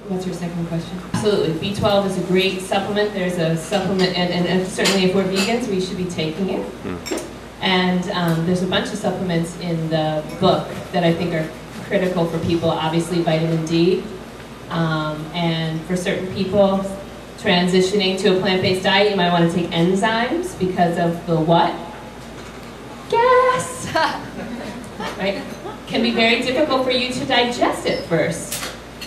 What's your second question? Absolutely. B12 is a great supplement. There's a supplement, and certainly if we're vegans, we should be taking it. And there's a bunch of supplements in the book that I think are critical for people. Obviously, vitamin D. And for certain people transitioning to a plant-based diet, you might want to take enzymes because of the what? Gas! Right? Can be very difficult for you to digest it first.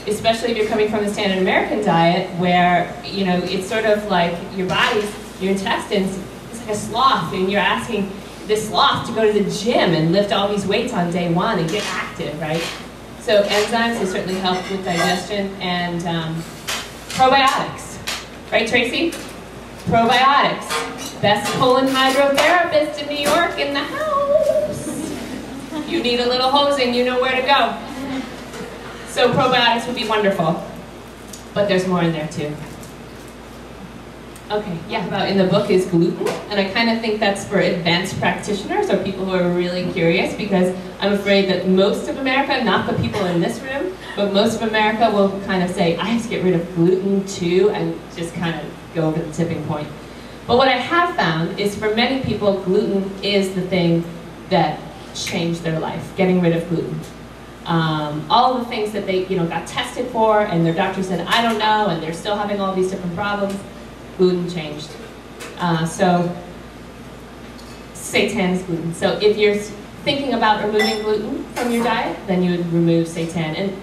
Especially if you're coming from the standard American diet where, you know, it's sort of like your body's, your intestines, it's like a sloth, and you're asking this sloth to go to the gym and lift all these weights on day one and get active, right? So enzymes will certainly help with digestion, and probiotics. Right, Tracy? Probiotics. Best colon hydrotherapist in New York in the house. You need a little hosing, you know where to go. So probiotics would be wonderful, but there's more in there too. Okay, yeah, about in the book is gluten, and I kind of think that's for advanced practitioners or people who are really curious, because I'm afraid that most of America, not the people in this room, but most of America will kind of say, I have to get rid of gluten too, and just kind of go over the tipping point. But what I have found is for many people, gluten is the thing that changed their life, getting rid of gluten. All of the things that they got tested for and their doctor said, I don't know, and they're still having all these different problems, gluten changed. So seitan is gluten. So if you're thinking about removing gluten from your diet, then you would remove seitan. And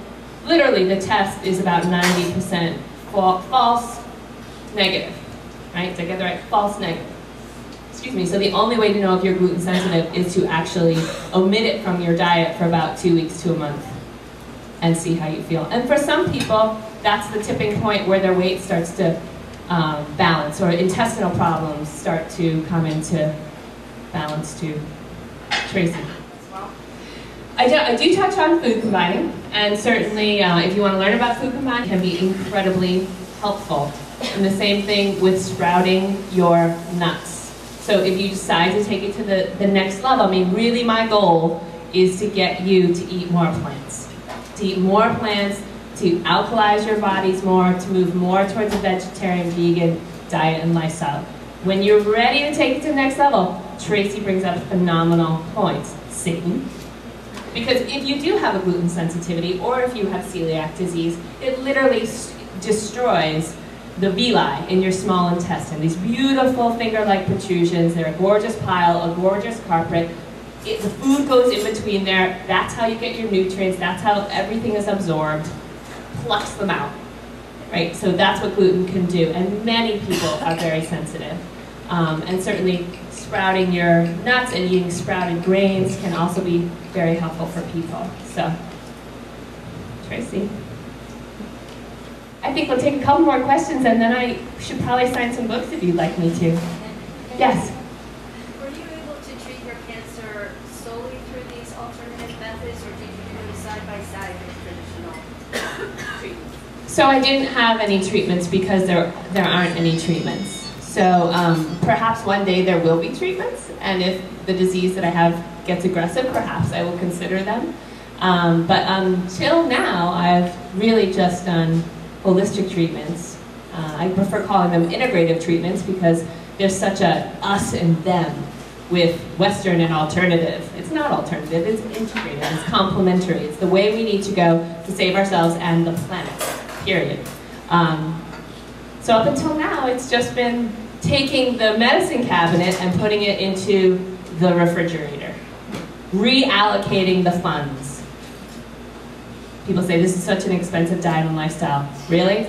literally the test is about 90% false negative, right? Did I get that right? False negative. Excuse me, so the only way to know if you're gluten sensitive is to actually omit it from your diet for about 2 weeks to a month and see how you feel. And for some people, that's the tipping point where their weight starts to balance, or intestinal problems start to come into balance too. Tracy? I do touch on food combining, and certainly if you want to learn about food combining, it can be incredibly helpful. And the same thing with sprouting your nuts. So if you decide to take it to the next level, I mean, really my goal is to get you to eat more plants. To eat more plants, to alkalize your bodies more, to move more towards a vegetarian, vegan diet and lifestyle. When you're ready to take it to the next level, Tracy brings up phenomenal points. Satan. Because if you do have a gluten sensitivity, or if you have celiac disease, it literally destroys the villi in your small intestine. These beautiful finger-like protrusions. They're a gorgeous pile, a gorgeous carpet. The food goes in between there. That's how you get your nutrients. That's how everything is absorbed. Plucks them out, right? So that's what gluten can do. And many people are very sensitive. And certainly sprouting your nuts and eating sprouted grains can also be very helpful for people. So, Tracy? I think we'll take a couple more questions, and then I should probably sign some books if you'd like me to. Yes? Were you able to treat your cancer solely through these alternative methods, or did you do it side by side with traditional treatments? So I didn't have any treatments because there aren't any treatments. So perhaps one day there will be treatments, and if the disease that I have gets aggressive, perhaps I will consider them. But until now, I've really just done holistic treatments. I prefer calling them integrative treatments because there's such a us and them with Western and alternative. It's not alternative, it's integrative, it's complementary. It's the way we need to go to save ourselves and the planet, period. So up until now, it's just been taking the medicine cabinet and putting it into the refrigerator, reallocating the funds. People say this is such an expensive diet and lifestyle. Really?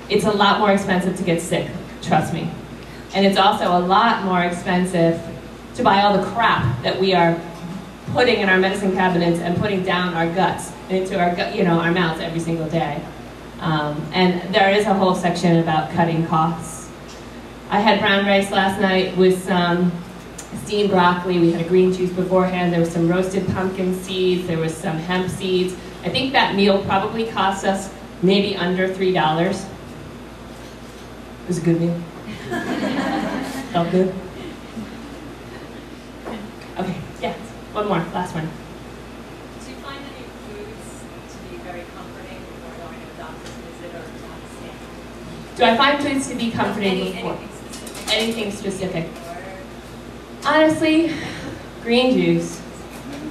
It's a lot more expensive to get sick, trust me. And it's also a lot more expensive to buy all the crap that we are putting in our medicine cabinets and putting down our guts, into our our mouths every single day. And there is a whole section about cutting costs. I had brown rice last night with some steamed broccoli. We had a green juice beforehand. There was some roasted pumpkin seeds. There was some hemp seeds. I think that meal probably cost us maybe under $3. It was a good meal. Felt good. Okay, yeah, one more, last one. Do you find any foods to be very comforting before going to a doctor's visit? Do I find foods to be comforting before? Anything specific? Honestly, green juice.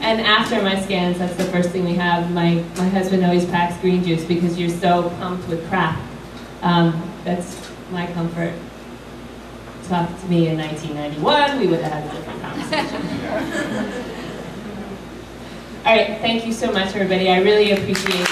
And after my scans, that's the first thing we have. My husband always packs green juice because you're so pumped with crap. That's my comfort. Talk to me in 1991, we would have had a different conversation. All right, thank you so much, everybody. I really appreciate it.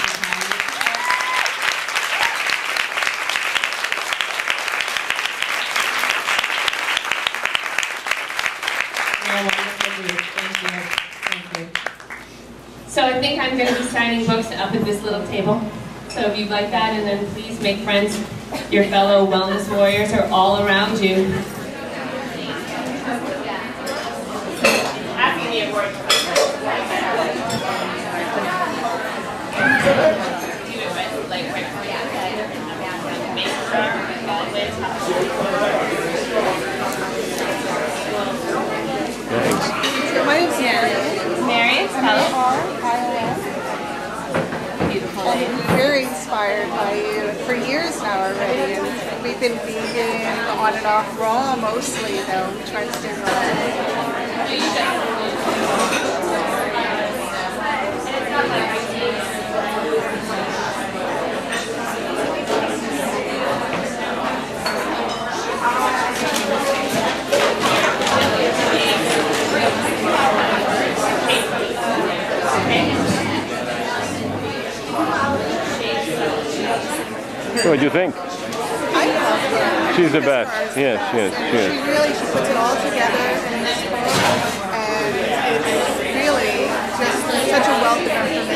So I think I'm going to be signing books up at this little table. So if you'd like that, and then please make friends. Your fellow wellness warriors are all around you. Asking the award. My name's Mary. Mary, tell us. I'm very inspired by you for years now already, and we've been vegan, on and off, raw mostly though, trying to stay raw. What do you think? I love her. She's the best. Yes, yes, she is. She puts it all together in this book, and it's really just such a wealth of information.